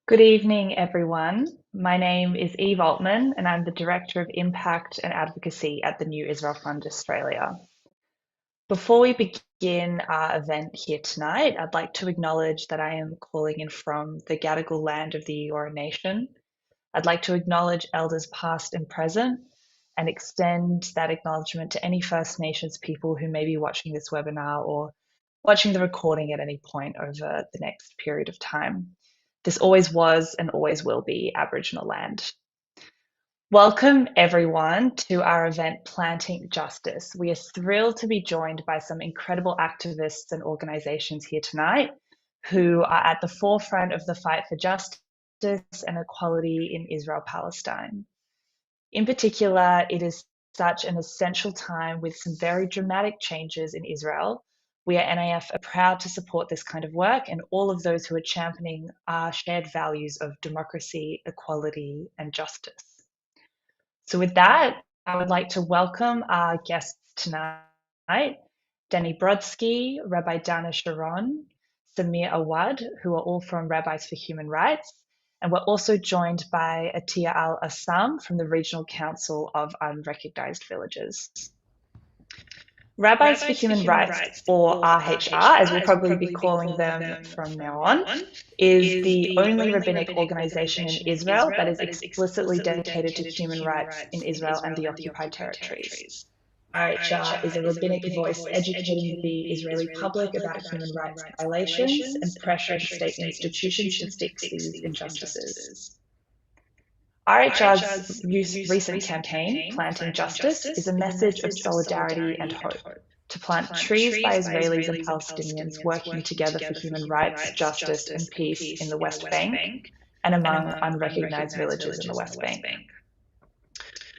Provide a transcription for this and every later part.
Good evening, everyone. My name is Eve Altman, and I'm the Director of Impact and Advocacy at the New Israel Fund Australia. Before we begin our event here tonight, I'd like to acknowledge that I am calling in from the Gadigal land of the Eora Nation. I'd like to acknowledge elders past and present and extend that acknowledgement to any First Nations people who may be watching this webinar or watching the recording at any point over the next period of time. This always was and always will be Aboriginal land. Welcome everyone to our event Planting Justice. We are thrilled to be joined by some incredible activists and organizations here tonight who are at the forefront of the fight for justice and equality in Israel-Palestine. In particular, it is such an essential time with some very dramatic changes in Israel. We at NAF are proud to support this kind of work and all of those who are championing our shared values of democracy, equality, and justice. So with that, I would like to welcome our guests tonight, Danny Brodsky, Rabbi Dana Sharon, Samir Awad, who are all from Rabbis for Human Rights. And we're also joined by Atiya Al-Assam from the Regional Council of Unrecognized Villages. Rabbis for Human Rights, or RHR, as we'll probably be calling them from now on, is the only rabbinic organization in Israel that is explicitly dedicated to human rights in Israel and the occupied territories. RHR is a rabbinic voice educating the Israeli public about human rights violations and pressuring state institutions to fix these injustices. RHR's recent campaign, Planting Justice, is a message of solidarity and hope to plant trees by Israelis and Palestinians working together for human rights, justice, and peace in the West Bank and among unrecognized villages in the West Bank.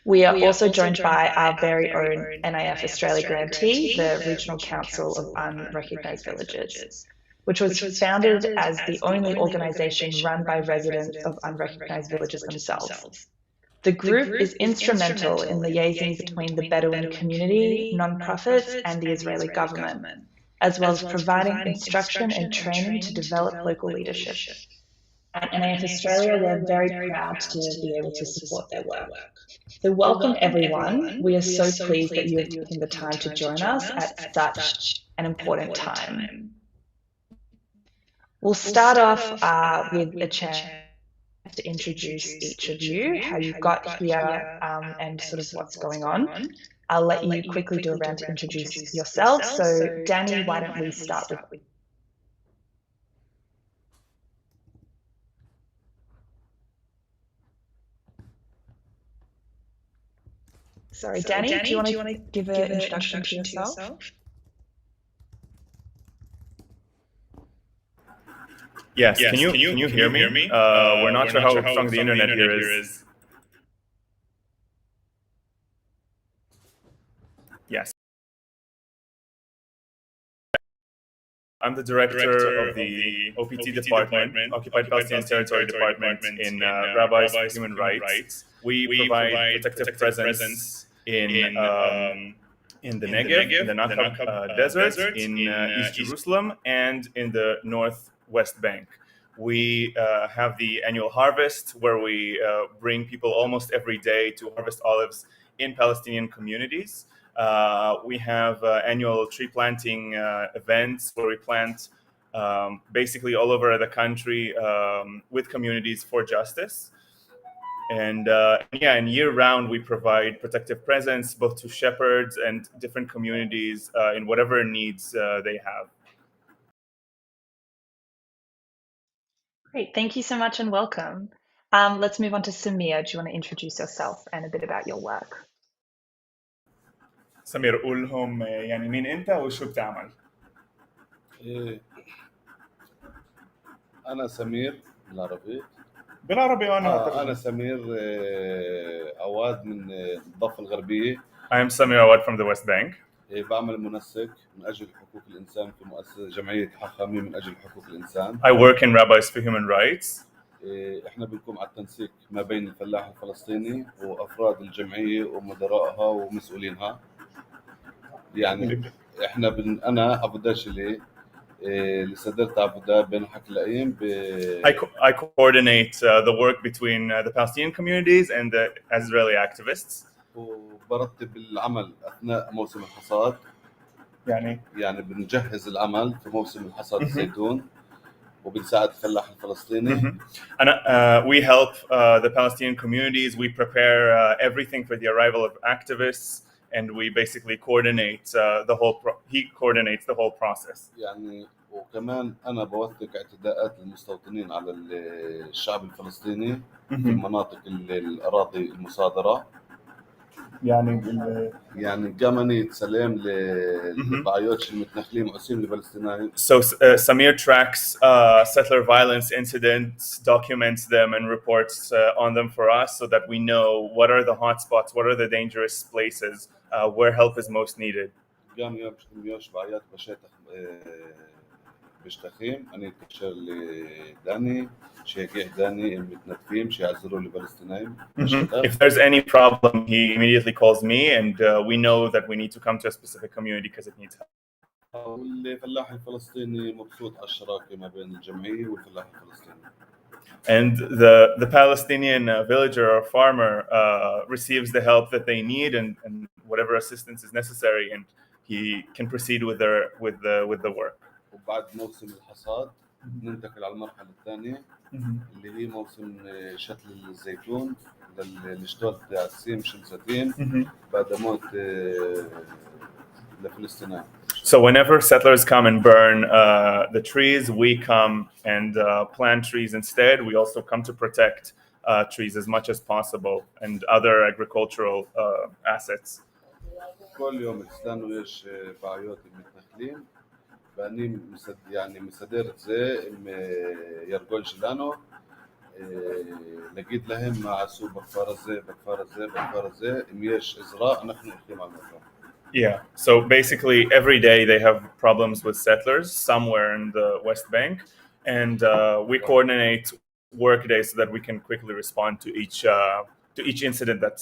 We are also joined by our very own NIF Australia grantee, the Regional Council of Unrecognised Villages, which was founded as the only organisation run by residents of unrecognised villages themselves. The group is instrumental in liaising between the Bedouin community, non-profits, and the Israeli government, as well as providing instruction and training to develop local leadership. At NAF Australia, we're very proud to be able to support their work. So welcome everyone. We are so pleased that you have taken the time to join us at such an important time. We'll start off with a chance to introduce each of you, how you got here and sort of what's going on. I'll let you quickly do a round to introduce yourself. So Danny, why don't we start with... Sorry, Danny, do you want to give an introduction to yourself? Yes. Can you hear me? We're not sure how strong the internet here is. Yes. I'm the director of the OPT department, Occupied Palestinian Territory Department in Rabbis for Human Rights. We provide protective presence in the Negev, in the Negev desert, in East Jerusalem, and in the Northwest Bank. We have the annual harvest where we bring people almost every day to harvest olives in Palestinian communities. We have annual tree planting events where we plant basically all over the country with communities for justice. And and year-round we provide protective presence both to shepherds and different communities in whatever needs they have. Great, thank you so much and welcome. Let's move on to Samir. Do you want to introduce yourself and a bit about your work? سمير قول لهم يعني مين انت وشو بتعمل؟ أنا سمير بالعربي. أنا سمير عواد من الضفة الغربية. I am Samir Awad from the West Bank. بعمل منسق من أجل حقوق الإنسان في مؤسسة جمعية حقامية من أجل حقوق الإنسان. I work in Rabbis for Human Rights. إحنا بنقوم على التنسيق ما بين الفلاح الفلسطيني وأفراد الجمعية ومدراءها ومسؤولينها. يعني إحنا أنا أبو داشلي لصدرت عبودة بين حكلاقين I coordinate the work between the Palestinian communities and the Israeli activists. وبرتب العمل أثناء موسم الحصاد. يعني بنجهز العمل في موسم الحصاد الزيتون وبنساعد الفلاح الفلسطيني. And we help the Palestinian communities. We prepare everything for the arrival of activists, and we basically coordinate the whole. He coordinates the whole process. يعني وكمان أنا بوثق اعتداءات المستوطنين على الشعب الفلسطيني في مناطق الأراضي المصادرة. يعني قامني سلام لبعيوتش المتنخلين وعسيم الفلسطينيين. So Samir tracks settler violence incidents, documents them, and reports on them for us, so that we know what are the hotspots, what are the dangerous places, where help is most needed. قام يوش بعيات بشيتخ بشتخيم أنا يتكشر لداني شيء داني المتنفيم شيء عزروا لفلسطينيين. If there's any problem, he immediately calls me, and we know that we need to come to a specific community because it needs help. والفلاح الفلسطيني مبسوط على الشراكة ما بين الجمعية والفلاح الفلسطيني. And the Palestinian villager or farmer receives the help that they need and whatever assistance is necessary, and he can proceed with the work. وبعد موسم الحصاد ننتقل على المرحلة الثانية اللي هي موسم شتل الزيتون للشتوت عسيم شمساتين بعد موت لفلسطين. So whenever settlers come and burn the trees, we come and plant trees instead. We also come to protect trees as much as possible and other agricultural assets. كل يوم تستنوا إيش بعيوت المتنخلين باني يعني مسدير زي يرجول جلانو لقيت لهم مع سو بكفار زي ميش إزراء نحن نقيم على المكان. Yeah, so basically every day they have problems with settlers somewhere in the West Bank, and we coordinate work days so that we can quickly respond to each incident that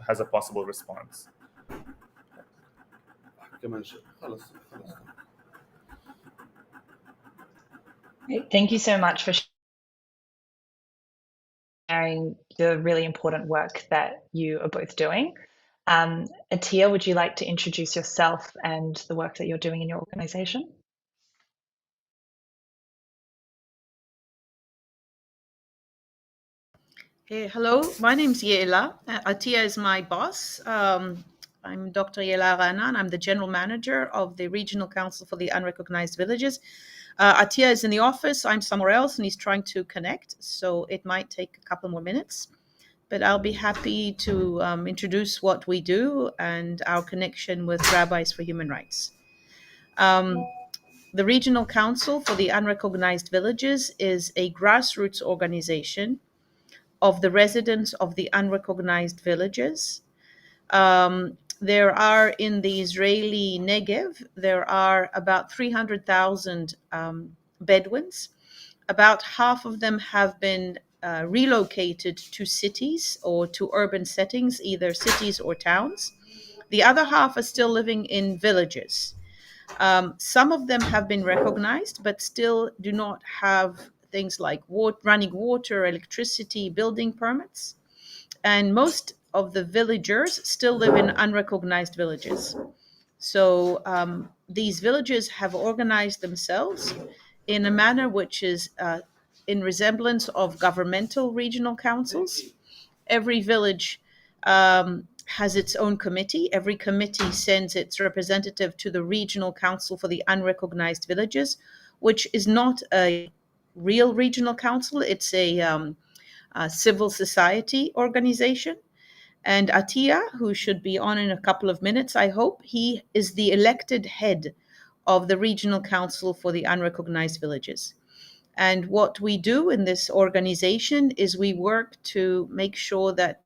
has a possible response. Thank you so much for sharing the really important work that you are both doing. Atia, would you like to introduce yourself and the work that you're doing in your organization? Hey, hello, my name's Yela. Atia is my boss. I'm Dr. Yela Rana, and I'm the general manager of the Regional Council for the Unrecognized Villages. Atia is in the office, I'm somewhere else, and he's trying to connect, so it might take a couple more minutes. But I'll be happy to introduce what we do and our connection with Rabbis for Human Rights. The Regional Council for the Unrecognized Villages is a grassroots organization of the residents of the unrecognized villages. There are in the Israeli Negev, there are about 300,000 Bedouins. About half of them have been relocated to cities or to urban settings, either cities or towns. The other half are still living in villages. Some of them have been recognized, but still do not have things like running water, electricity, building permits. And most of the villagers still live in unrecognized villages. So these villages have organized themselves in a manner which is in resemblance of governmental regional councils. Every village has its own committee. Every committee sends its representative to the Regional Council for the Unrecognized Villages, which is not a real regional council. It's a civil society organization. And Atia, who should be on in a couple of minutes, I hope, he is the elected head of the Regional Council for the Unrecognized Villages. And what we do in this organization is we work to make sure that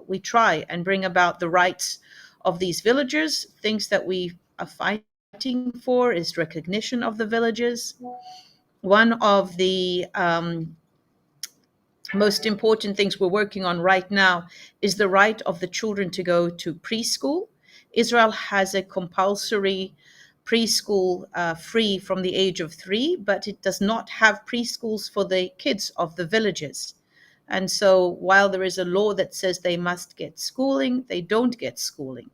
we try and bring about the rights of these villagers. Things that we are fighting for is recognition of the villages. One of the most important things we're working on right now is the right of the children to go to preschool. Israel has a compulsory preschool free from the age of 3, but it does not have preschools for the kids of the villages. And so while there is a law that says they must get schooling, they don't get schooling.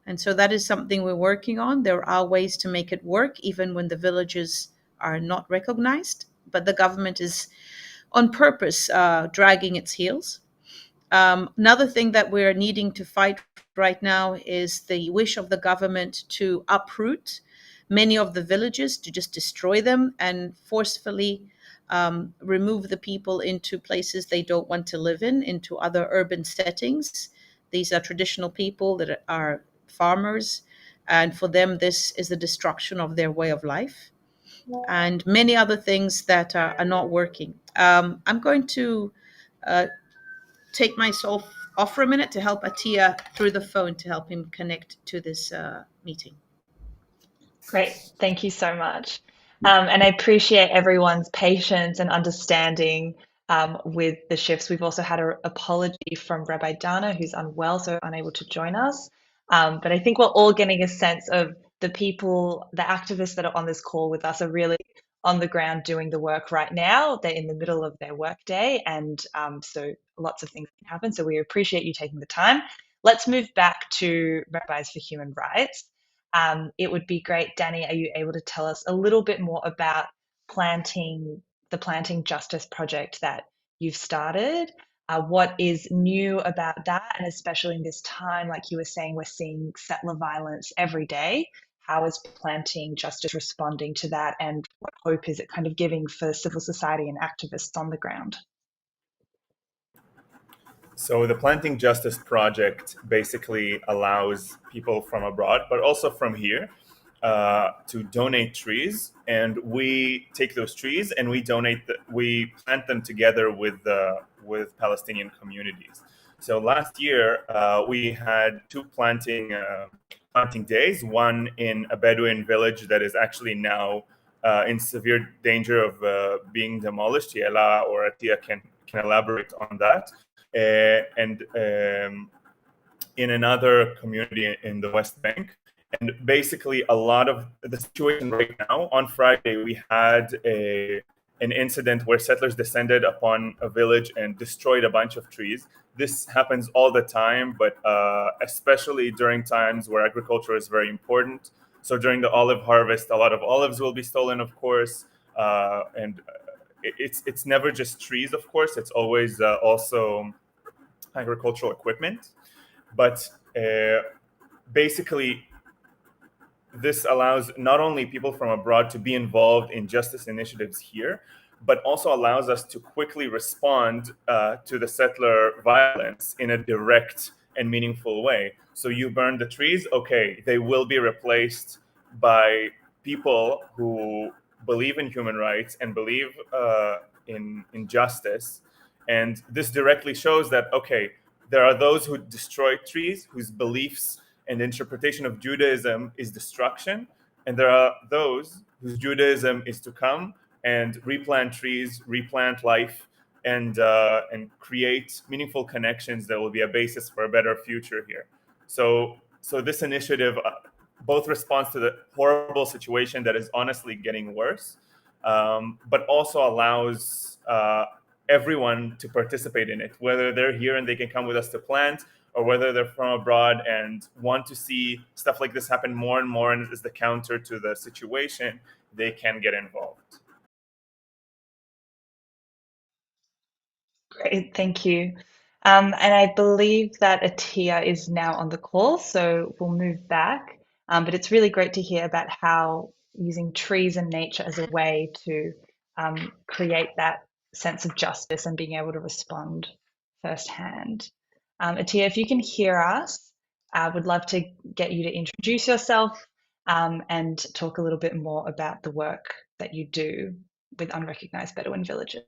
And so that is something we're working on. There are ways to make it work, even when the villages are not recognized, but the government is on purpose dragging its heels. Another thing that we're needing to fight right now is the wish of the government to uproot many of the villages, to just destroy them and forcefully remove the people into places they don't want to live in, into other urban settings. These are traditional people that are farmers, and for them, this is the destruction of their way of life, and many other things that are not working. I'm going to take myself off for a minute to help Atia through the phone to help him connect to this meeting. Great, thank you so much. And I appreciate everyone's patience and understanding with the shifts. We've also had an apology from Rabbi Dana, who's unwell, so unable to join us. But I think we're all getting a sense of the people, the activists that are on this call with us are really on the ground doing the work right now. They're in the middle of their workday, and so lots of things can happen. So we appreciate you taking the time. Let's move back to Rabbis for Human Rights. It would be great, Danny, are you able to tell us a little bit more about the Planting Justice project that you've started? What is new about that? And especially in this time, like you were saying, we're seeing settler violence every day. How is Planting Justice responding to that? And what hope is it kind of giving for civil society and activists on the ground? So the Planting Justice project basically allows people from abroad, but also from here, to donate trees, and we take those trees and we we plant them together with Palestinian communities. So last year we had two planting days, one in a Bedouin village that is actually now in severe danger of being demolished. Yela or Atia can elaborate on that. And in another community in the West Bank. And basically, a lot of the situation right now, on Friday, we had an incident where settlers descended upon a village and destroyed a bunch of trees. This happens all the time, but especially during times where agriculture is very important. So during the olive harvest, a lot of olives will be stolen, of course, and it's never just trees, of course. It's always also agricultural equipment. But basically, this allows not only people from abroad to be involved in justice initiatives here, but also allows us to quickly respond to the settler violence in a direct and meaningful way. So you burn the trees, okay, they will be replaced by people who believe in human rights and believe in justice. And this directly shows that, okay, there are those who destroy trees, whose beliefs and interpretation of Judaism is destruction, and there are those whose Judaism is to come and replant trees, replant life, and create meaningful connections that will be a basis for a better future here. So this initiative both responds to the horrible situation that is honestly getting worse, but also allows everyone to participate in it, whether they're here and they can come with us to plant, or whether they're from abroad and want to see stuff like this happen more and more, and as the counter to the situation, they can get involved. Great, thank you. And I believe that Atia is now on the call, so we'll move back. But it's really great to hear about how using trees and nature as a way to create that sense of justice and being able to respond firsthand. Atia, if you can hear us, I would love to get you to introduce yourself and talk a little bit more about the work that you do with unrecognized Bedouin villages.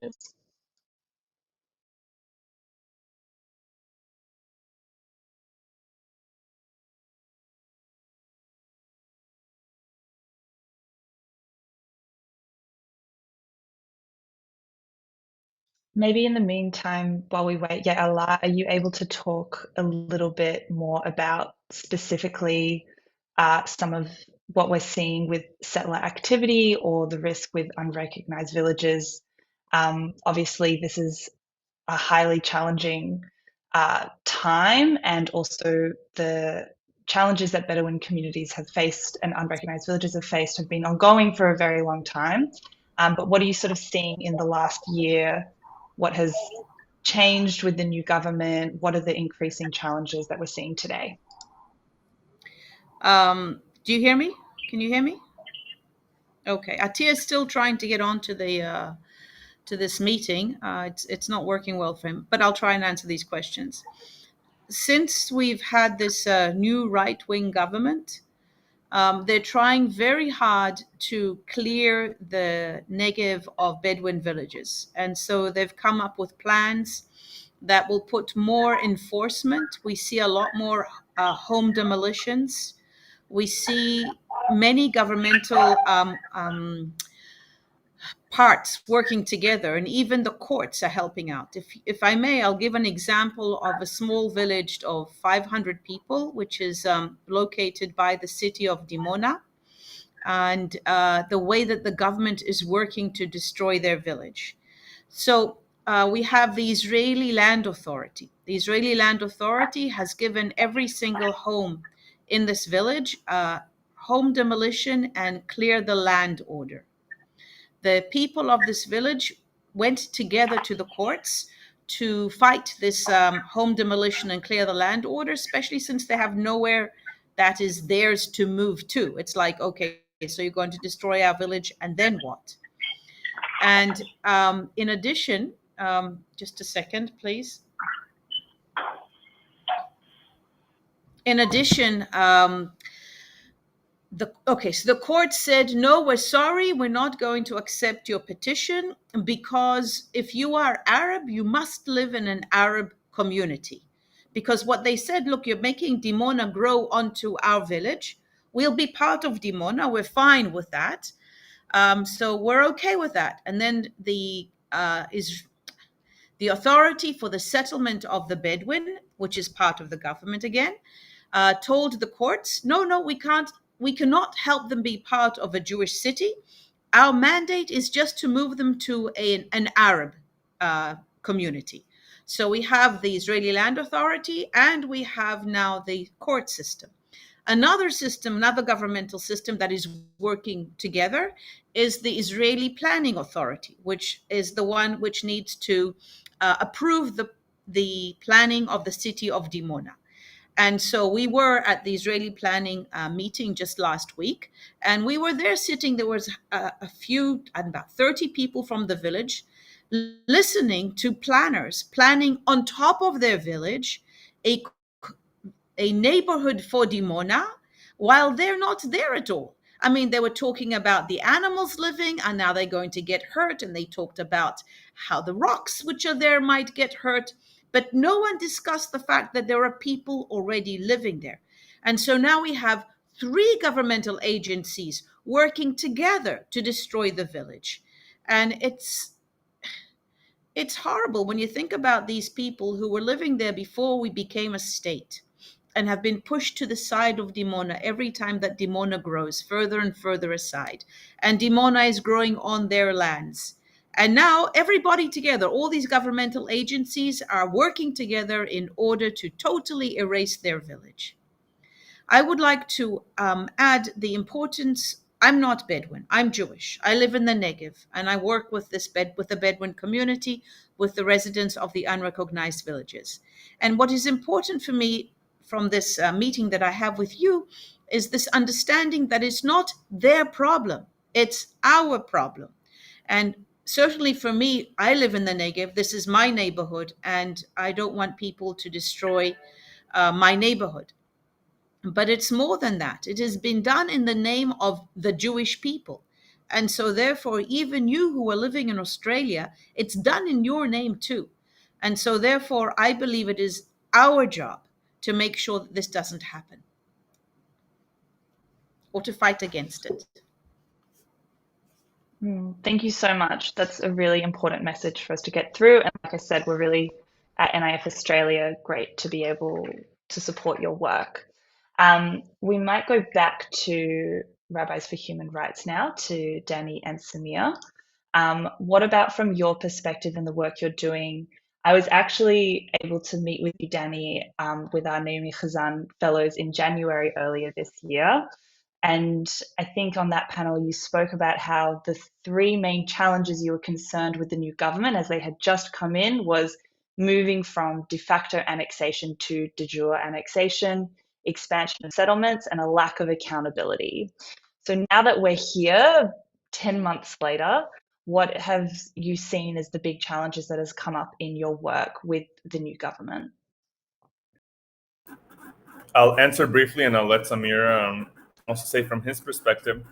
Maybe in the meantime, while we wait, yeah, Allah, are you able to talk a little bit more about specifically some of what we're seeing with settler activity or the risk with unrecognized villages. Obviously, this is a highly challenging time, and also the challenges that Bedouin communities have faced and unrecognized villages have faced have been ongoing for a very long time. But what are you sort of seeing in the last year? What has changed with the new government? What are the increasing challenges that we're seeing today? Do you hear me? Can you hear me? Okay. Atia is still trying to get on to the to this meeting. It's not working well for him, but I'll try and answer these questions. Since we've had this new right-wing government, they're trying very hard to clear the Negev of Bedouin villages. And so they've come up with plans that will put more enforcement. We see a lot more home demolitions. We see many governmental parts working together, and even the courts are helping out. If I may, I'll give an example of a small village of 500 people, which is located by the city of Dimona, and the way that the government is working to destroy their village. So we have the Israeli Land Authority. The Israeli Land Authority has given every single home in this village home demolition and clear the land order. The people of this village went together to the courts to fight this home demolition and clear the land order, especially since they have nowhere that is theirs to move to. It's like, okay, so you're going to destroy our village, and then what? And in addition, just a second, please. In addition, so the court said, no, we're sorry, we're not going to accept your petition, because if you are Arab, you must live in an Arab community. Because what they said, look, you're making Dimona grow onto our village. We'll be part of Dimona. We're fine with that. So we're okay with that. And then the authority for the settlement of the Bedouin, which is part of the government again, told the courts, no, we cannot help them be part of a Jewish city. Our mandate is just to move them to an Arab community. So we have the Israeli Land Authority, and we have now the court system. Another system, another governmental system that is working together is the Israeli Planning Authority, which is the one which needs to approve the planning of the city of Dimona. And so we were at the Israeli planning meeting just last week, and we were there sitting. There was about 30 people from the village listening to planners planning on top of their village a neighborhood for Dimona while they're not there at all. I mean, they were talking about the animals living, and now they're going to get hurt. And they talked about how the rocks which are there might get hurt. But no one discussed the fact that there are people already living there. And so now we have 3 governmental agencies working together to destroy the village. And it's horrible when you think about these people who were living there before we became a state, and have been pushed to the side of Dimona every time that Dimona grows further and further aside. And Dimona is growing on their lands. And now everybody together, all these governmental agencies are working together in order to totally erase their village. I would like to add the importance. I'm not Bedouin. I'm Jewish. I live in the Negev, and I work with the Bedouin community, with the residents of the unrecognized villages. And what is important for me from this meeting that I have with you is this understanding that it's not their problem, it's our problem. And certainly for me, I live in the Negev. This is my neighborhood, and I don't want people to destroy my neighborhood. But it's more than that. It has been done in the name of the Jewish people. And so therefore, even you who are living in Australia, it's done in your name too. And so therefore, I believe it is our job to make sure that this doesn't happen, or to fight against it. Thank you so much. That's a really important message for us to get through. And like I said, we're really at NIF Australia great to be able to support your work. We might go back to Rabbis for Human Rights now, to Danny and Samir. What about from your perspective and the work you're doing? I was actually able to meet with you, Danny, with our Naomi Chazan Fellows in January earlier this year. And I think on that panel, you spoke about how the three main challenges you were concerned with the new government as they had just come in was moving from de facto annexation to de jure annexation, expansion of settlements, and a lack of accountability. So now that we're here, 10 months later, what have you seen as the big challenges that has come up in your work with the new government? I'll answer briefly, and I'll let Samir also say from his perspective.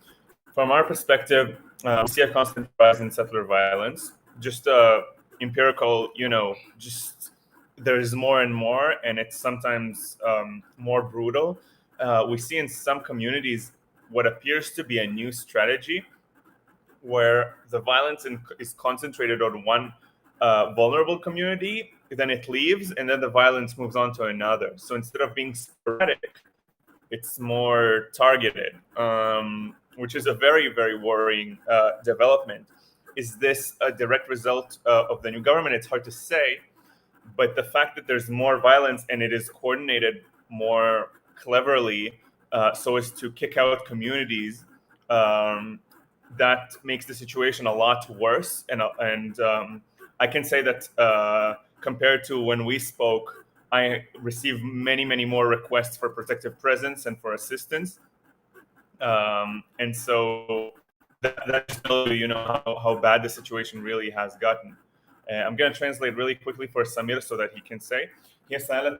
From our perspective, we see a constant rise in settler violence. Just empirical, just there's more and more, and it's sometimes more brutal. We see in some communities what appears to be a new strategy where the violence is concentrated on one vulnerable community, then it leaves, and then the violence moves on to another. So instead of being sporadic, it's more targeted, which is a very, very worrying development. Is this a direct result of the new government? It's hard to say, but the fact that there's more violence and it is coordinated more cleverly so as to kick out communities, that makes the situation a lot worse. And I can say that compared to when we spoke, I received many, many more requests for protective presence and for assistance. And so that just tells you, how bad the situation really has gotten. I'm going to translate really quickly for Samir so that he can say. هي سألت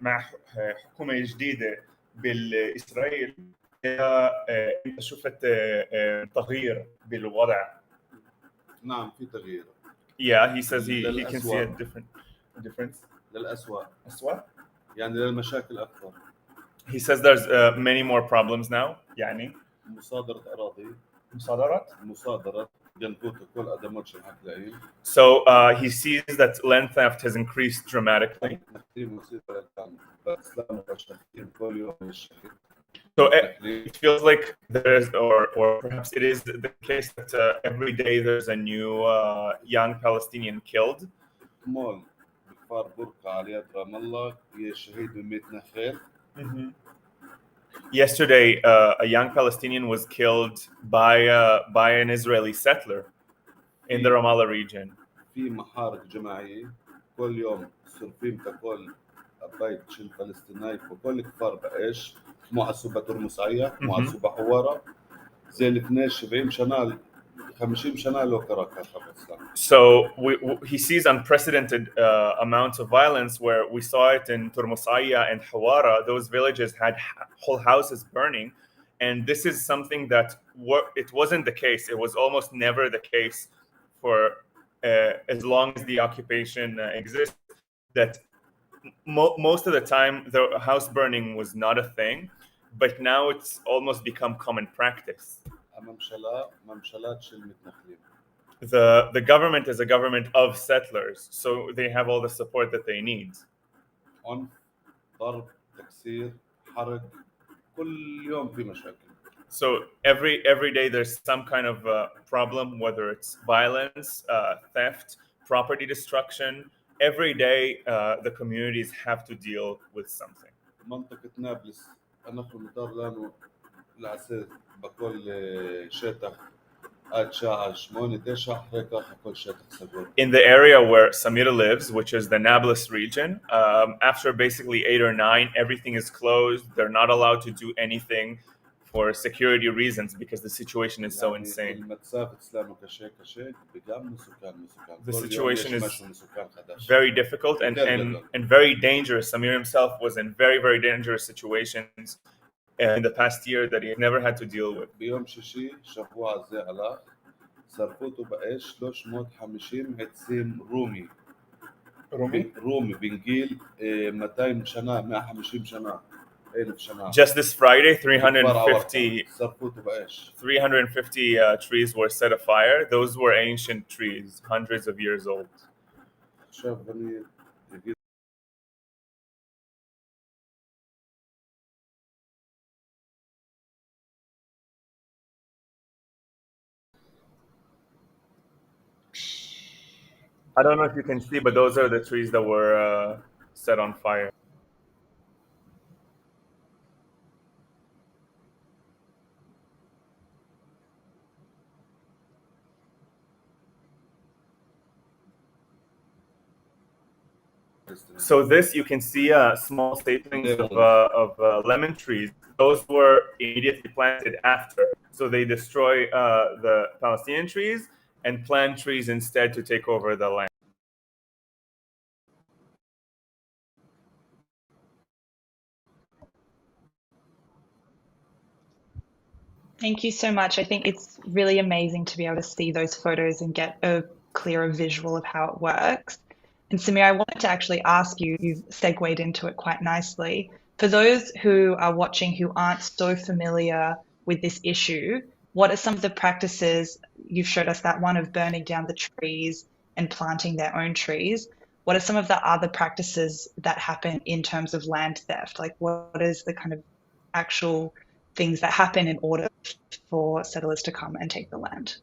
مع حكومة جديدة بالإسرائيل أنت شفت تغيير بالوضع. نعم في تغيير. Yeah, he says he can see a difference. للأسوأ. أسوأ؟ يعني للمشاكل أكثر. He says there's many more problems now. يعني مصادرة أراضي. مصادرة. So he sees that land theft has increased dramatically. So it feels like there's, or perhaps it is the case that every day there's a new young Palestinian killed. Yesterday, a young Palestinian was killed by an Israeli settler in the Ramallah region. في محارق جماعية كل يوم صرفين تقول بيت شل فلسطيني وكل كفار بقاش معصوبة ترمسعية معصوبة حوارة زي الاثنين 70 سنة 50 سنة لو كراكا. So he sees unprecedented amounts of violence where we saw it in Turmusaya and Hawara. Those villages had whole houses burning. And this is something that it wasn't the case. It was almost never the case for as long as the occupation exists. That most of the time the house burning was not a thing, but now it's almost become common practice. The government is a government of settlers, so they have all the support that they need. So every day there's some kind of problem, whether it's violence, theft, property destruction. Every day the communities have to deal with something. In the area where Samira lives, which is the Nablus region, after basically 8 or 9, everything is closed. They're not allowed to do anything for security reasons because the situation is so insane. The situation is very difficult and very dangerous. Samir himself was in very, very dangerous situations in the past year that he never had to deal with. صرفوته بقاش 350 عتسيم رومي بنجيل 200 سنة 150 سنة 1000 سنة. Just this Friday, 350 trees were set afire. Those were ancient trees, hundreds of years old. I don't know if you can see, but those are the trees that were set on fire. So this, you can see small saplings of lemon trees. Those were immediately planted after. So they destroy the Palestinian trees and plant trees instead to take over the land. Thank you so much. I think it's really amazing to be able to see those photos and get a clearer visual of how it works. And Samir, I wanted to actually ask you, you've segued into it quite nicely. For those who are watching who aren't so familiar with this issue, what are some of the practices? You've showed us that one of burning down the trees and planting their own trees. What are some of the other practices that happen in terms of land theft? Like, what is the kind of actual things that happen in order for settlers to come and take the land?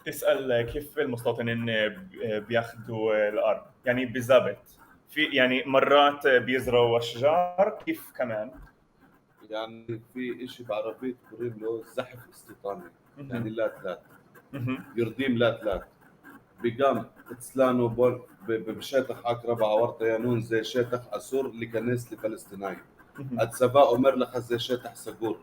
تسأل كيف المستوطنين بياخذوا الأرض، يعني بالضبط في يعني مرات بيزرعوا أشجار، كيف كمان؟ يعني في إشي بعربية بقولوا له زحف استيطاني، يعني لات يرديم لات بقام تسلانو بول بشتخ عقرب عورت يانون زي شتخ أسور اللي كنيس لفلسطيني הצבא אומר לך זה שטח סגור.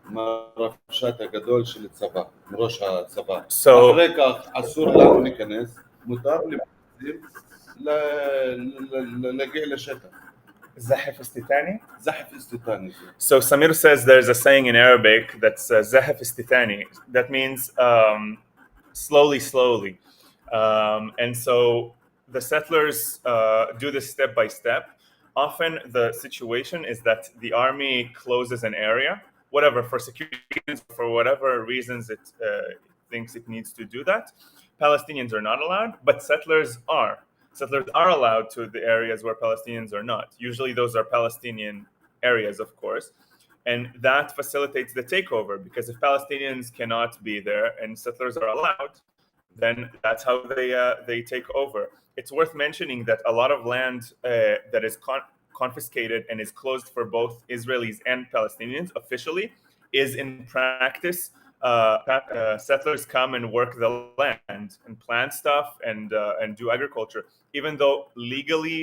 מרבשת הגדול של הצבא, מראש הצבא. אחרי כך אסור לנו להיכנס, מותר למחזים להגיע לשטח. زحف استيطاني? زحف استيطاني. So Samir says there's a saying in Arabic that's زحف استيطاني. That means slowly. And so the settlers do this step by step. Often the situation is that the army closes an area, whatever, for security reasons, for whatever reasons it thinks it needs to do that. Palestinians are not allowed, but settlers are. Settlers are allowed to the areas where Palestinians are not. Usually those are Palestinian areas, of course. And that facilitates the takeover, because if Palestinians cannot be there and settlers are allowed, then that's how they take over. It's worth mentioning that a lot of land that is confiscated and is closed for both Israelis and Palestinians officially is in practice. Settlers come and work the land and plant stuff and do agriculture, even though legally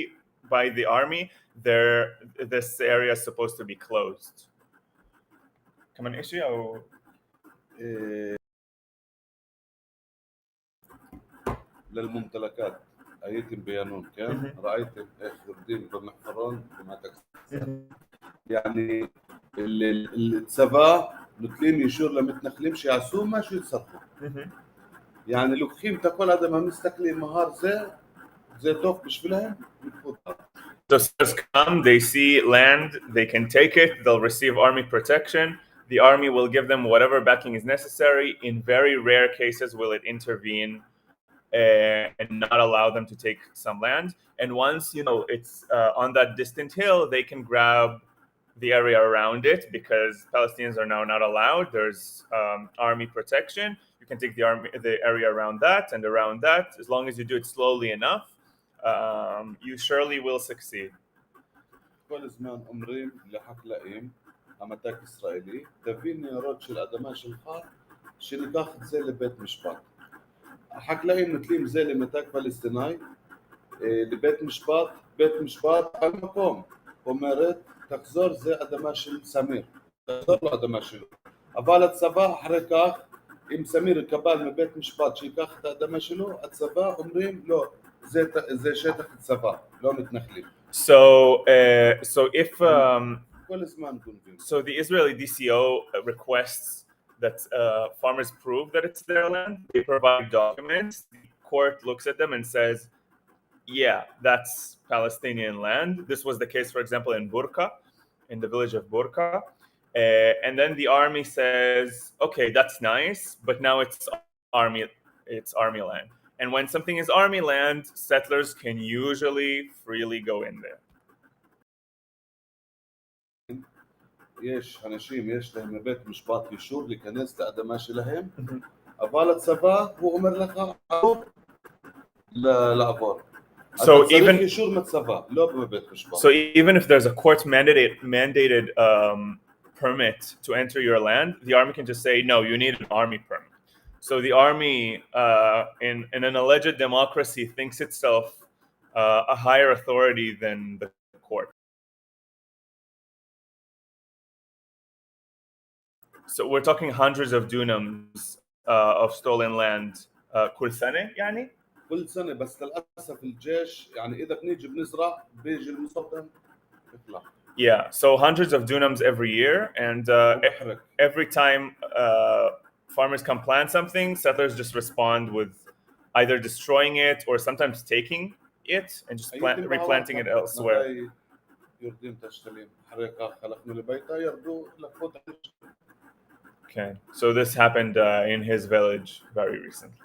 by the army this area is supposed to be closed. كمان إشي أو للممتلكات أيتم بيانون كان رأيت يردين بالمحفرون بما تكسر يعني الصبا نتلين يشور لمتنخلين شي عسوم ما شو يتصرفوا يعني لو خيم تقول هذا ما مستقلين مهار زي توف مش فيلهم So settlers come, they see land, they can take it, they'll receive army protection. The army will give them whatever backing is necessary. In very rare cases will it intervene and not allow them to take some land. And once it's on that distant hill, they can grab the area around it, because Palestinians are now not allowed. There's army protection. You can take the area around that and around that. As long as you do it slowly enough, you surely will succeed. كل زمان أمرين لحقلقين عمتاك إسرائيلي تبين يرد شل أدماء شلخار شل تاخد زي لبيت مشبات حقلقين مثلين زي لمتاك فلسطيني لبيت مشبات بيت مشبات على المقام ومرت تخزر زي أدماء شل سمير تخزر له أدماء شلو أبالة صباح ركاخ إم سمير الكبال من بيت مشبات شي كاخد أدماء شلو الصباح أمرين لو زي شيتك الصباح لو متنخلين. So if so the Israeli DCO requests that farmers prove that it's their land, they provide documents. The court looks at them and says, yeah, that's Palestinian land. This was the case, for example, in Burqa, in the village of Burqa. And then the army says, okay, that's nice, but now it's army land. And when something is army land, settlers can usually freely go in there. יש אנשים יש להם בית משפט אישור להיכנס לאדמה שלהם אבל הצבא הוא אומר לך لا לעבור. So even يشور متصفى لو ما بيتش so even if there's a court mandated permit to enter your land, the army can just say no. You need an army permit. So the army, in an alleged democracy, thinks itself a higher authority than the court. So we're talking hundreds of dunams of stolen land كل سنة يعني. كل سنة بس للأسف الجيش يعني إذا بنيجي بنزرع بيجي المصطدم يطلع. Yeah, so hundreds of dunams every year, and every time farmers come plant something, settlers just respond with either destroying it or sometimes taking it and just replanting it elsewhere. Okay, so this happened in his village very recently.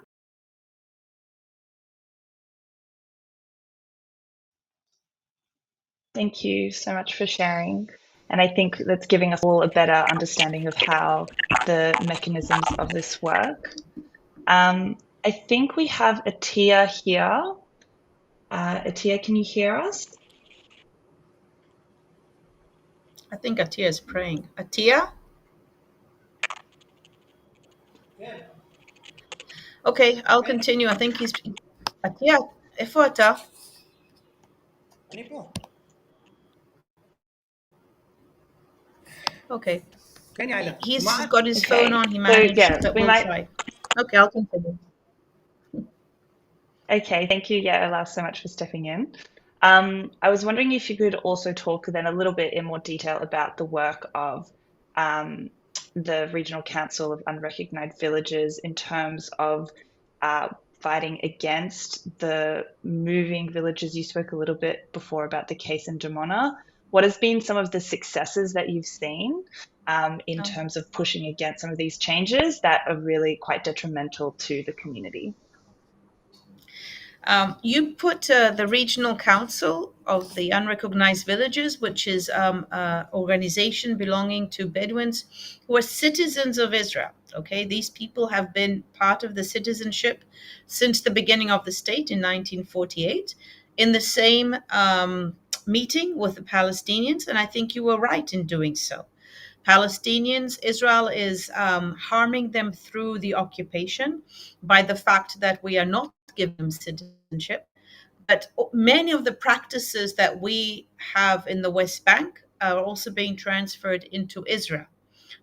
Thank you so much for sharing. And I think that's giving us all a better understanding of how the mechanisms of this work. I think we have Atia here. Atia, can you hear us? I think Atia is praying. Atia? Okay, I'll continue. I think he's... Atia, איפה אתה? Okay. He's got his phone on. He managed. So we might try. Okay, I'll continue. Okay, thank you, Yaela, so much for stepping in. I was wondering if you could also talk then a little bit in more detail about the work of the Regional Council of Unrecognised Villages in terms of fighting against the moving villages. You spoke a little bit before about the case in Dimona. What has been some of the successes that you've seen in terms of pushing against some of these changes that are really quite detrimental to the community? You put the Regional Council of the Unrecognised Villages, which is an organization belonging to Bedouins who are citizens of Israel. Okay, these people have been part of the citizenship since the beginning of the state in 1948, in the same meeting with the Palestinians, and I think you were right in doing so. Palestinians, Israel is harming them through the occupation by the fact that we are not giving them citizenship. But many of the practices that we have in the West Bank are also being transferred into Israel.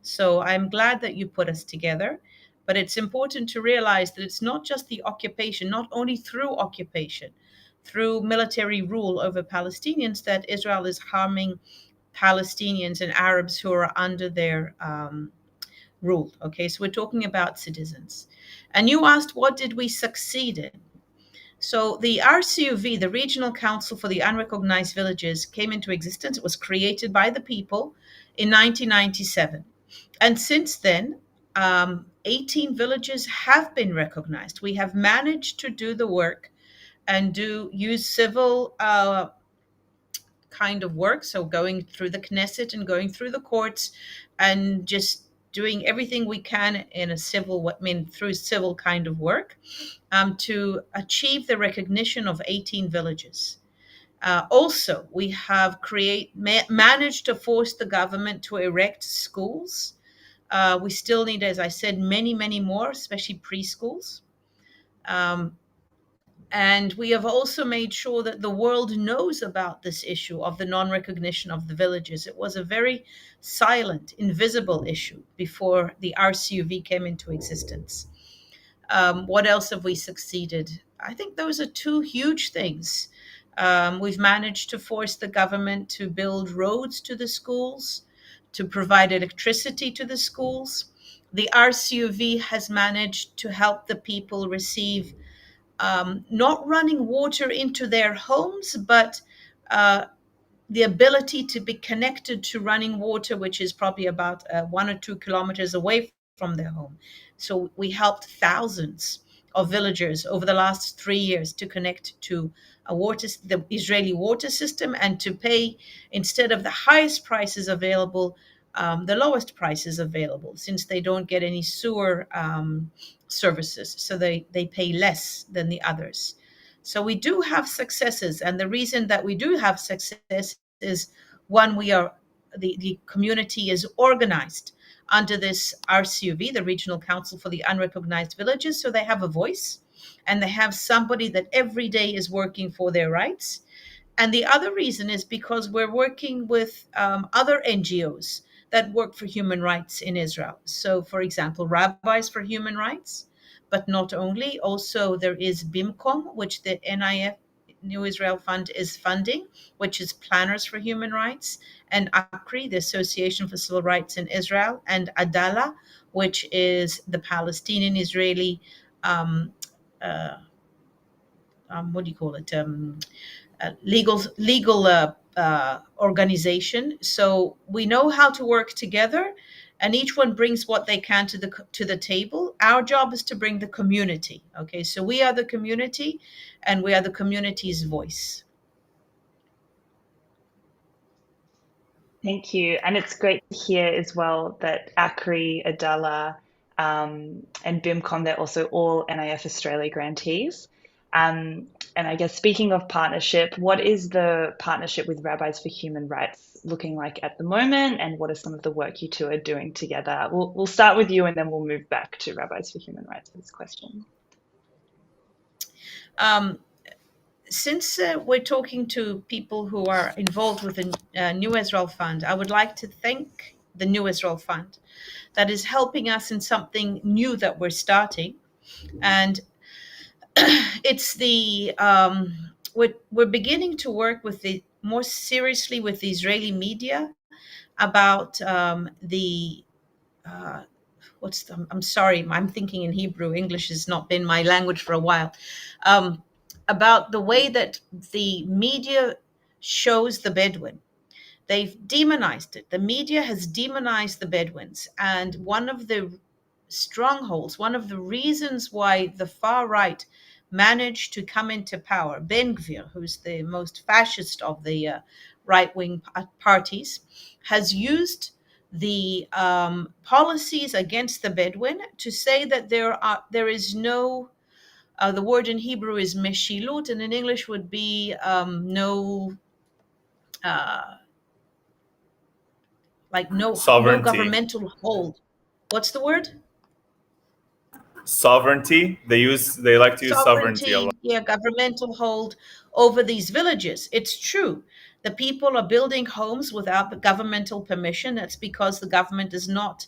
So I'm glad that you put us together. But it's important to realize that it's not just the occupation, not only through occupation, through military rule over Palestinians, that Israel is harming Palestinians and Arabs who are under their rule. Okay, so we're talking about citizens. And you asked, what did we succeed in? So the RCUV, the Regional Council for the Unrecognized Villages, came into existence. It was created by the people in 1997. And since then, 18 villages have been recognized. We have managed to do the work and use civil kind of work, so going through the Knesset and going through the courts and just doing everything we can in a civil, through civil kind of work, to achieve the recognition of 18 villages. Also, we have managed to force the government to erect schools. We still need, as I said, many, many more, especially preschools. And we have also made sure that the world knows about this issue of the non-recognition of the villages. It was a very silent, invisible issue before the RCUV came into existence. What else have we succeeded? I think those are two huge things. We've managed to force the government to build roads to the schools, to provide electricity to the schools. The RCUV has managed to help the people receive not running water into their homes, but the ability to be connected to running water, which is probably about 1 or 2 kilometers away from their home. So we helped thousands of villagers over the last 3 years to connect to the Israeli water system, and to pay, instead of the highest prices available, the lowest prices available, since they don't get any sewer services. So they pay less than the others. So we do have successes, and the reason that we do have success is, one, the community is organized under this RCUV, the Regional Council for the Unrecognized Villages, so they have a voice and they have somebody that every day is working for their rights. And the other reason is because we're working with other NGOs that work for human rights in Israel. So, for example, Rabbis for Human Rights, but not only. Also, there is BIMCOM, which the NIF, New Israel Fund, is funding, which is Planners for Human Rights, and ACRI, the Association for Civil Rights in Israel, and ADALA, which is the Palestinian Israeli, what do you call it? Legal organization. So we know how to work together, and each one brings what they can to the table. Our job is to bring the community. Okay, so we are the community, and we are the community's voice. Thank you. And it's great to hear as well that ACRI, Adala, and BIMCOM, they're also all NIF Australia grantees. And I guess speaking of partnership, what is the partnership with Rabbis for Human Rights looking like at the moment? And what are some of the work you two are doing together? We'll start with you and then we'll move back to Rabbis for Human Rights for this question. Since we're talking to people who are involved with the New Israel Fund, I would like to thank the New Israel Fund that is helping us in something new that we're starting. And it's we're beginning to work with more seriously with the Israeli media about I'm sorry, I'm thinking in Hebrew. English has not been my language for a while. About the way that the media shows the Bedouin. They've demonized it. The media has demonized the Bedouins. And one of the strongholds, one of the reasons why the far right managed to come into power, Ben Gvir, who's the most fascist of the right-wing parties, has used the policies against the Bedouin to say that there is no, the word in Hebrew is meshilut, and in English would be no sovereignty. No governmental hold. What's the word? Sovereignty. They like to use sovereignty a lot. Yeah, governmental hold over these villages. It's true. The people are building homes without the governmental permission. That's because the government does not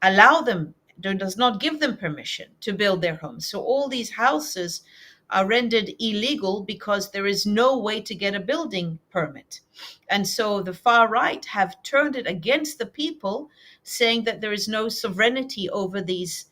allow them, does not give them permission to build their homes. So all these houses are rendered illegal because there is no way to get a building permit. And so the far right have turned it against the people, saying that there is no sovereignty over these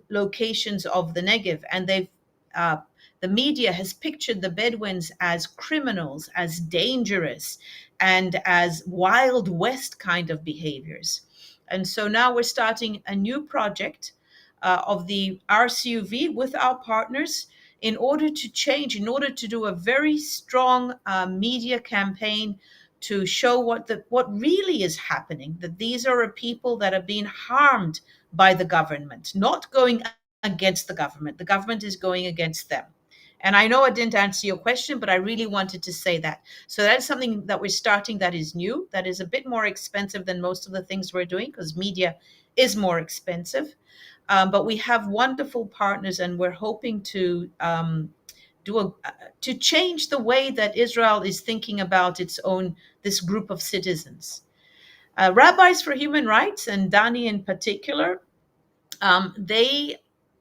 locations of the Negev. And the media has pictured the Bedouins as criminals, as dangerous, and as Wild West kind of behaviors. And so now we're starting a new project of the RCUV with our partners in order to do a very strong media campaign to show what really is happening, that these are a people that are being harmed by the government, not going against the government. The government is going against them. And I know I didn't answer your question, but I really wanted to say that. So that's something that we're starting that is new, that is a bit more expensive than most of the things we're doing, because media is more expensive. But we have wonderful partners, and we're hoping to to change the way that Israel is thinking about this group of citizens. Rabbis for Human Rights, and Dani in particular, they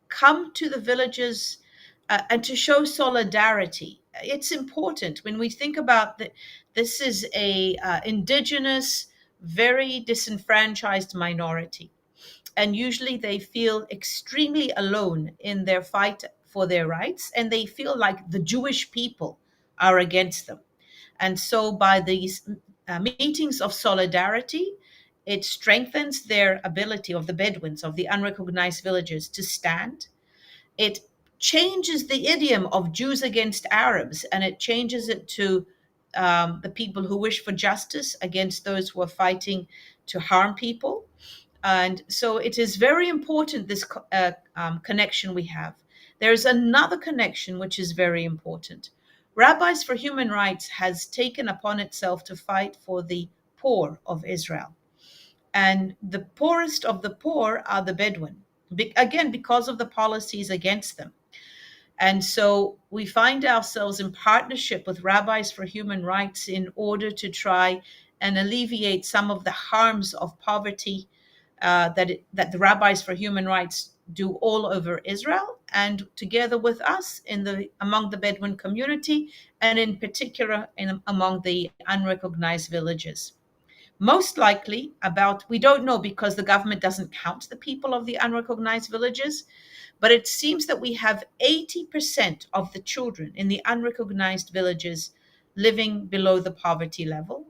come to the villages and to show solidarity. It's important when we think about that. This is a indigenous, very disenfranchised minority, and usually they feel extremely alone in their fight for their rights, and they feel like the Jewish people are against them. And so by these meetings of solidarity, it strengthens their ability, of the Bedouins, of the unrecognized villagers, to stand. It changes the idiom of Jews against Arabs, and it changes it to the people who wish for justice against those who are fighting to harm people. And so it is very important, this connection we have. There's another connection which is very important. Rabbis for Human Rights has taken upon itself to fight for the poor of Israel. And the poorest of the poor are the Bedouin, again, because of the policies against them. And so we find ourselves in partnership with Rabbis for Human Rights in order to try and alleviate some of the harms of poverty that the Rabbis for Human Rights do all over Israel, and together with us among the Bedouin community, and in particular among the unrecognized villages. Most likely, we don't know because the government doesn't count the people of the unrecognized villages, but it seems that we have 80% of the children in the unrecognized villages living below the poverty level,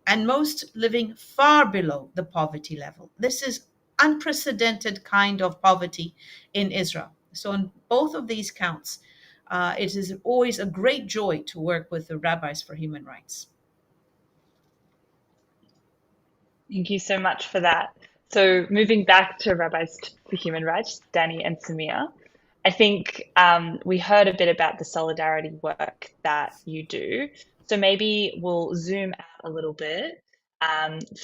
and most living far below the poverty level. This is unprecedented kind of poverty in Israel. So, on both of these counts, it is always a great joy to work with the Rabbis for Human Rights. Thank you so much for that. So moving back to Rabbis for Human Rights, Danny and Samir, I think we heard a bit about the solidarity work that you do. So maybe we'll zoom out a little bit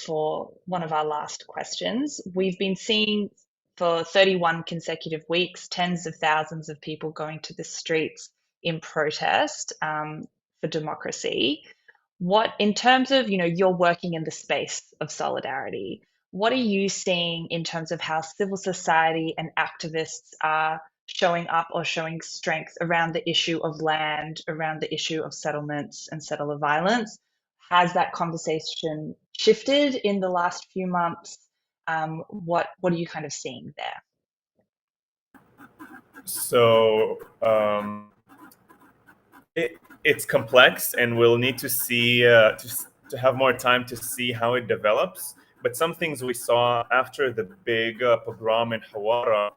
for one of our last questions. We've been seeing for 31 consecutive weeks, tens of thousands of people going to the streets in protest for democracy. What, in terms of, you're working in the space of solidarity, what are you seeing in terms of how civil society and activists are showing up or showing strength around the issue of land, around the issue of settlements and settler violence? Has that conversation shifted in the last few months? What are you kind of seeing there? So it's complex, and we'll need to see to have more time to see how it develops. But some things we saw after the big pogrom in Hawara,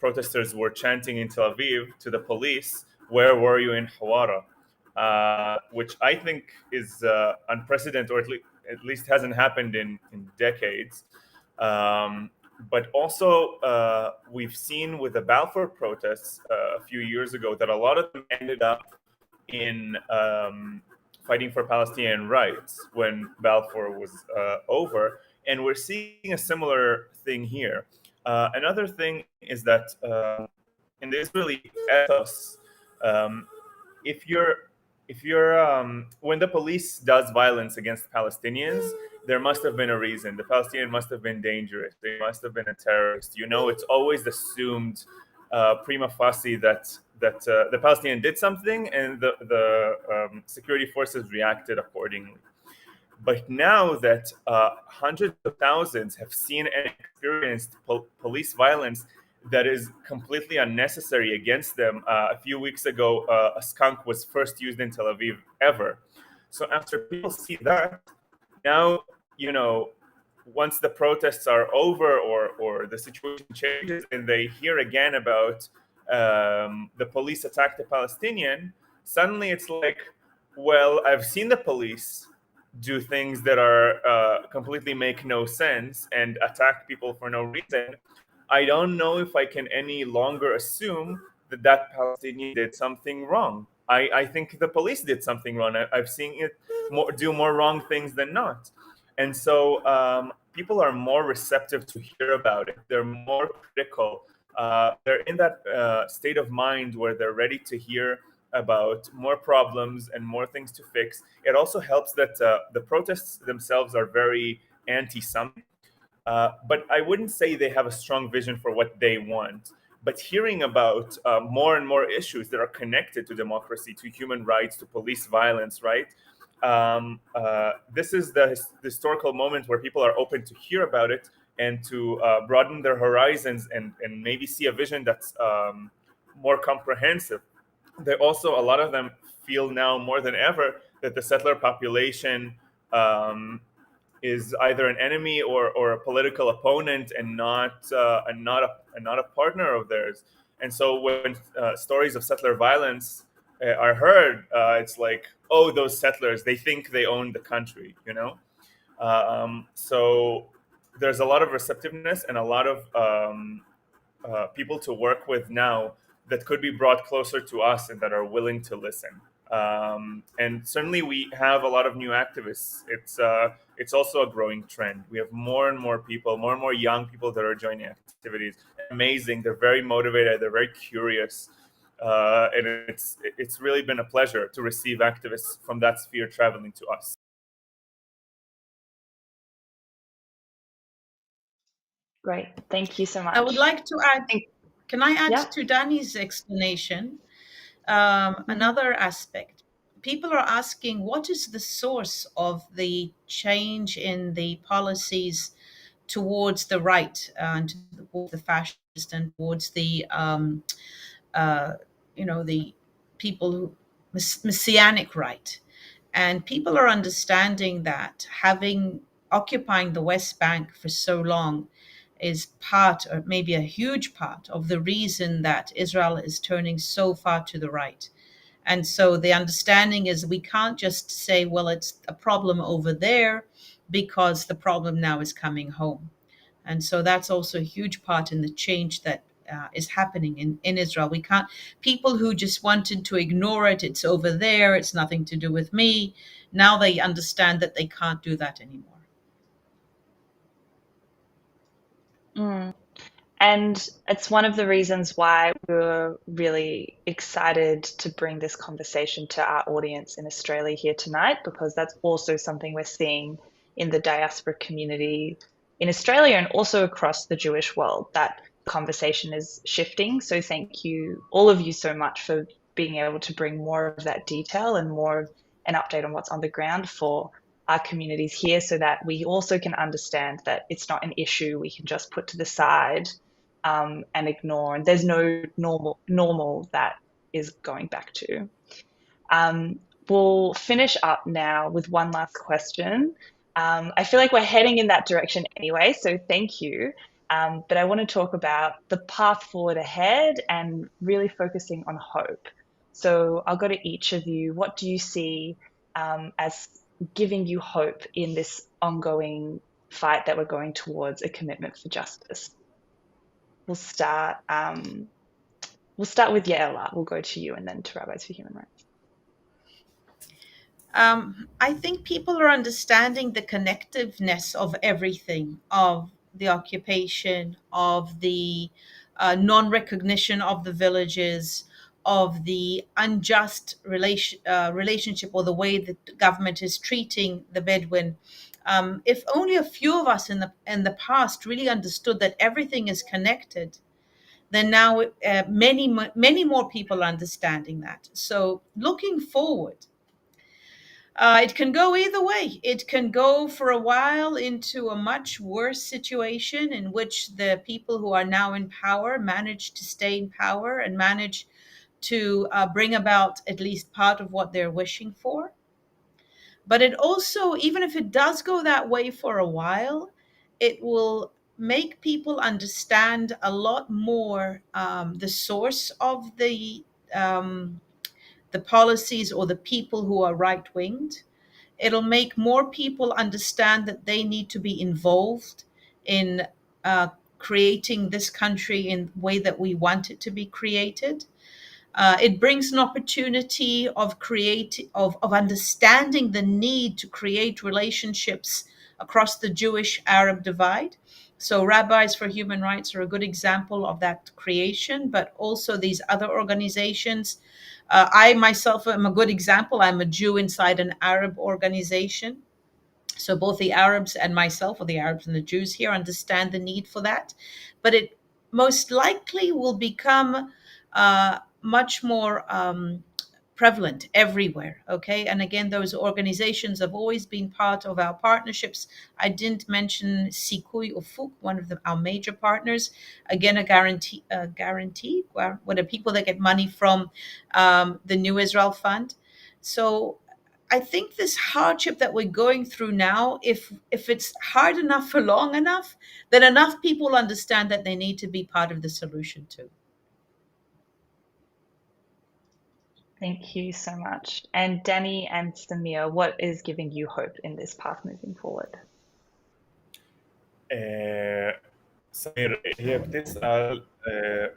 protesters were chanting in Tel Aviv to the police, "Where were you in Hawara?" Which I think is unprecedented, or at least hasn't happened in decades. But also, we've seen with the Balfour protests a few years ago that a lot of them ended up in fighting for Palestinian rights when Balfour was over. And we're seeing a similar thing here. Another thing is that in the Israeli ethos, if you're when the police does violence against Palestinians, there must have been a reason. The Palestinian must have been dangerous. They must have been a terrorist. It's always assumed prima facie that the Palestinian did something, and the security forces reacted accordingly. But now that hundreds of thousands have seen and experienced police violence that is completely unnecessary against them. A few weeks ago, a skunk was first used in Tel Aviv ever. So after people see that, now, once the protests are over or the situation changes and they hear again about the police attacked a Palestinian, suddenly it's like, well, I've seen the police do things that are completely make no sense and attack people for no reason. I don't know if I can any longer assume that Palestinian did something wrong. I think the police did something wrong. I've seen it do more wrong things than not. And so people are more receptive to hear about it. They're more critical. They're in that state of mind where they're ready to hear about more problems and more things to fix. It also helps that the protests themselves are very anti-something. But I wouldn't say they have a strong vision for what they want. But hearing about more and more issues that are connected to democracy, to human rights, to police violence, right? This is the historical moment where people are open to hear about it and to broaden their horizons and maybe see a vision that's more comprehensive. They also, a lot of them feel now more than ever that the settler population is either an enemy or a political opponent and not a partner of theirs. And so when stories of settler violence are heard, it's like, oh, those settlers, they think they own the country, So there's a lot of receptiveness and a lot of people to work with now that could be brought closer to us and that are willing to listen. And certainly we have a lot of new activists. It's also a growing trend. We have more and more people, more and more young people that are joining activities. Amazing. They're very motivated. They're very curious. And it's really been a pleasure to receive activists from that sphere traveling to us. Great. Thank you so much. I would like to add, can I add Yeah. to Danny's explanation another aspect? People are asking, what is the source of the change in the policies towards the right and towards the fascist and towards the, the people who messianic right? And people are understanding that occupying the West Bank for so long is part, or maybe a huge part, of the reason that Israel is turning so far to the right. And so the understanding is we can't just say, well, it's a problem over there because the problem now is coming home. And so that's also a huge part in the change that is happening in Israel. We can't, people who just wanted to ignore it, it's over there, it's nothing to do with me, now they understand that they can't do that anymore. And it's one of the reasons why we're really excited to bring this conversation to our audience in Australia here tonight, because that's also something we're seeing in the diaspora community in Australia and also across the Jewish world. That conversation is shifting. So thank you, all of you, so much for being able to bring more of that detail and more of an update on what's on the ground for our communities here, so that we also can understand that it's not an issue we can just put to the side and ignore, and there's no normal that is going back to. We'll finish up now with one last question. I feel like we're heading in that direction anyway, so thank you. But I want to talk about the path forward ahead and really focusing on hope. So I'll go to each of you. What do you see as giving you hope in this ongoing fight that we're going towards a commitment for justice? We'll start with Yaela. We'll go to you and then to Rabbis for Human Rights. I think people are understanding the connectiveness of everything, of the occupation, of the non-recognition of the villages, of the unjust relationship, or the way that the government is treating the Bedouin. If only a few of us in the past really understood that everything is connected, then now many more people are understanding that. So looking forward, it can go either way. It can go for a while into a much worse situation in which the people who are now in power manage to stay in power and manage to bring about at least part of what they're wishing for. But it also, even if it does go that way for a while, it will make people understand a lot more the source of the policies or the people who are right-winged. It'll make more people understand that they need to be involved in creating this country in the way that we want it to be created. It brings an opportunity of understanding the need to create relationships across the Jewish-Arab divide. So Rabbis for Human Rights are a good example of that creation, but also these other organizations. I myself am a good example. I'm a Jew inside an Arab organization. So both the Arabs and myself, or the Arabs and the Jews here, understand the need for that. But it most likely will become much more prevalent everywhere. Okay. And again, those organizations have always been part of our partnerships. I didn't mention Sikui Ufuk, one of our major partners. Again, a guarantee, what are people that get money from the New Israel Fund. So I think this hardship that we're going through now, if it's hard enough for long enough, then enough people understand that they need to be part of the solution too. Thank you so much. And Danny and Samir, what is giving you hope in this path moving forward? سمير، هي بتسأل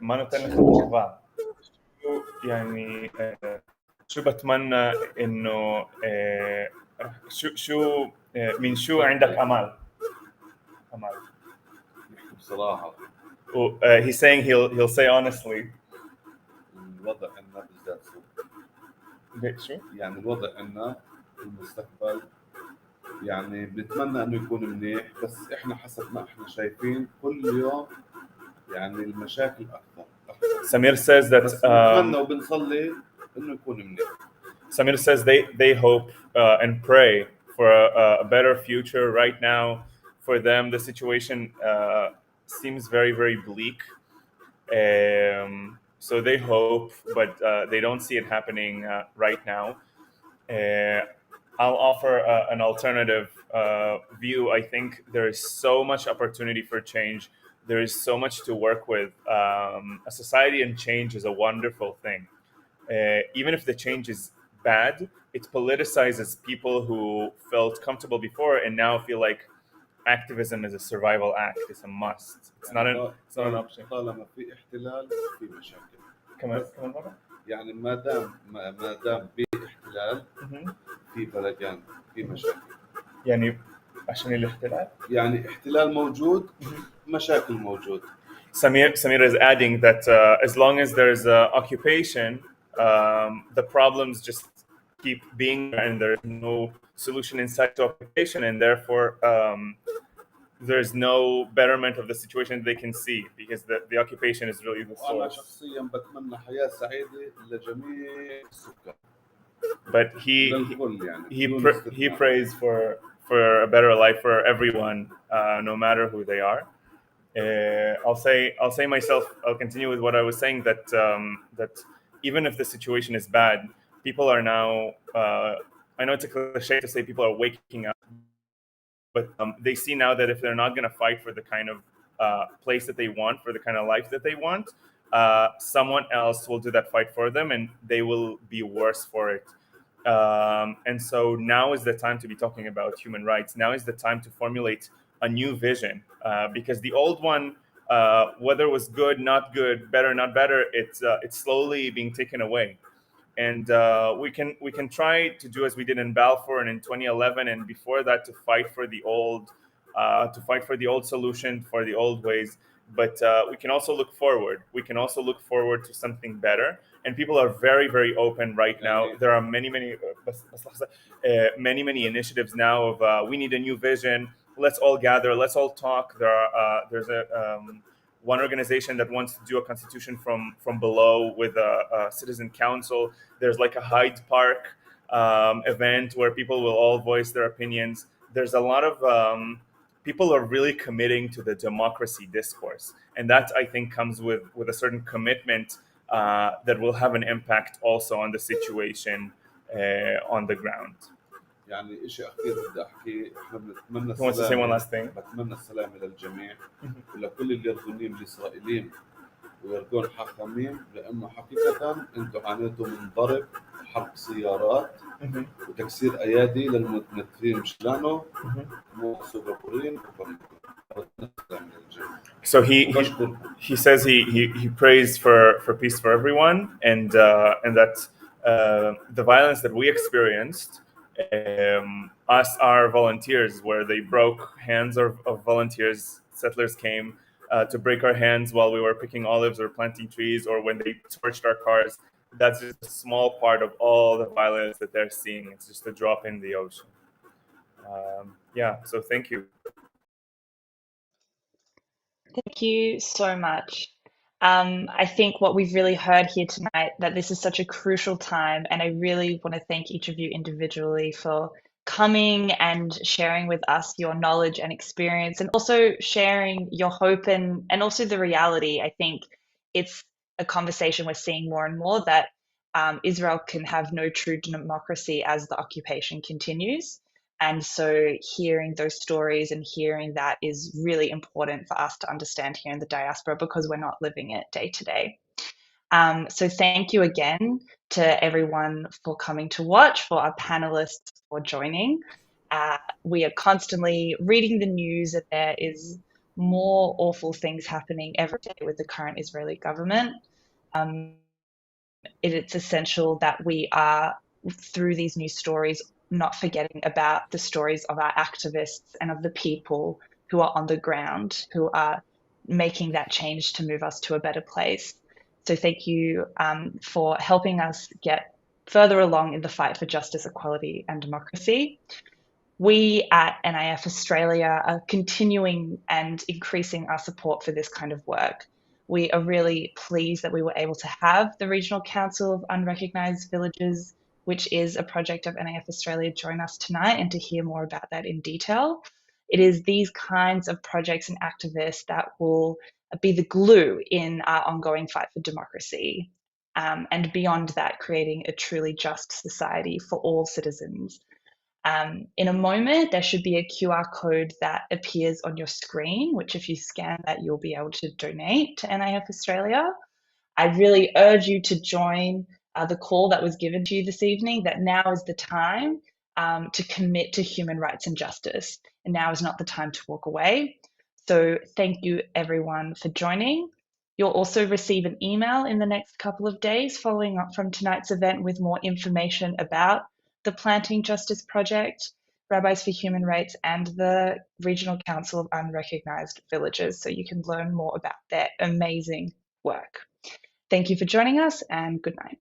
ما نتن لك الأخبار يعني شو بتمنى إنه شو من شو عندك أمل يحكي بصراحة he's saying he'll say honestly الوضع عندنا بالذات شو يعني الوضع عندنا في المستقبل يعني بنتمنى انه يكون منيح، بس احنا حسب ما احنا شايفين كل يوم يعني المشاكل اكثر. Samir says that بس بنتمنى وبنصلي انه يكون منيح. Samir says they hope and pray for a better future. Right now, for them, the situation seems very, very bleak. So they hope, but they don't see it happening right now. I'll offer an alternative view. I think there is so much opportunity for change. There is so much to work with. A society in change is a wonderful thing. Even if the change is bad, it politicizes people who felt comfortable before and now feel like activism is a survival act. It's a must. It's not an option. طالما في احتلال في مشاكل. كمان مرة؟ يعني ما دام في احتلال في بلجان في مشاكل. يعني عشان الاحتلال؟ يعني احتلال موجود مشاكل موجود. Samir is adding that as long as there's occupation, the problems just keep being there and there's no solution inside the occupation, and therefore there's no betterment of the situation they can see because the occupation is really the source. وأنا شخصياً بتمنى حياة سعيدة لجميع السكان. But he prays for a better life for everyone, no matter who they are. I'll say myself. I'll continue with what I was saying that that even if the situation is bad, people are now. I know it's a cliche to say people are waking up, but they see now that if they're not going to fight for the kind of place that they want, for the kind of life that they want, someone else will do that fight for them, and they will be worse for it. And so now is the time to be talking about human rights. Now is the time to formulate a new vision, because the old one, whether it was good, not good, better, not better, it's slowly being taken away. And we can try to do as we did in Balfour and in 2011 and before that to fight for the old solution, for the old ways. But we can also look forward. We can also look forward to something better. And people are very, very open right now. There are many initiatives now of we need a new vision. Let's all gather. Let's all talk. There's one organization that wants to do a constitution from below with a citizen council. There's like a Hyde Park event where people will all voice their opinions. There's a lot of people are really committing to the democracy discourse, and that I think comes with a certain commitment that will have an impact also on the situation on the ground. يعني شيء أخير بدي أحكي، إحنا بنتمنى السلام. بتمنى السلام للجميع ولكل اليرغونيين الإسرائيليين ويرغون حاكمين، لأنه حقيقة أنتم عانيتوا من ضرب حرق سيارات وتكسير أيادي للمتنفذين مشلانه وسوبرين. So he says he prays for peace for everyone, and that the violence that we experienced, us, our volunteers, where they broke hands of volunteers, settlers came to break our hands while we were picking olives or planting trees, or when they torched our cars. That's just a small part of all the violence that they're seeing. It's just a drop in the ocean. So thank you. Thank you so much. I think what we've really heard here tonight, that this is such a crucial time, and I really want to thank each of you individually for coming and sharing with us your knowledge and experience, and also sharing your hope and also the reality. I think it's a conversation we're seeing more and more that Israel can have no true democracy as the occupation continues. And so hearing those stories and hearing that is really important for us to understand here in the diaspora, because we're not living it day to day. So thank you again to everyone for coming to watch, for our panelists for joining. We are constantly reading the news that there is more awful things happening every day with the current Israeli government. It's essential that we are, through these news stories, not forgetting about the stories of our activists and of the people who are on the ground, who are making that change to move us to a better place. So thank you for helping us get further along in the fight for justice, equality, and democracy. We at NIF Australia are continuing and increasing our support for this kind of work. We are really pleased that we were able to have the Regional Council of Unrecognised Villages, which is a project of NIF Australia, join us tonight and to hear more about that in detail. It is these kinds of projects and activists that will be the glue in our ongoing fight for democracy. And beyond that, creating a truly just society for all citizens. In a moment, there should be a QR code that appears on your screen, which if you scan that, you'll be able to donate to NIF Australia. I really urge you to join the call that was given to you this evening, that now is the time to commit to human rights and justice. And now is not the time to walk away. So thank you everyone for joining. You'll also receive an email in the next couple of days following up from tonight's event with more information about the Planting Justice Project, Rabbis for Human Rights, and the Regional Council of Unrecognised Villages, so you can learn more about their amazing work. Thank you for joining us, and good night.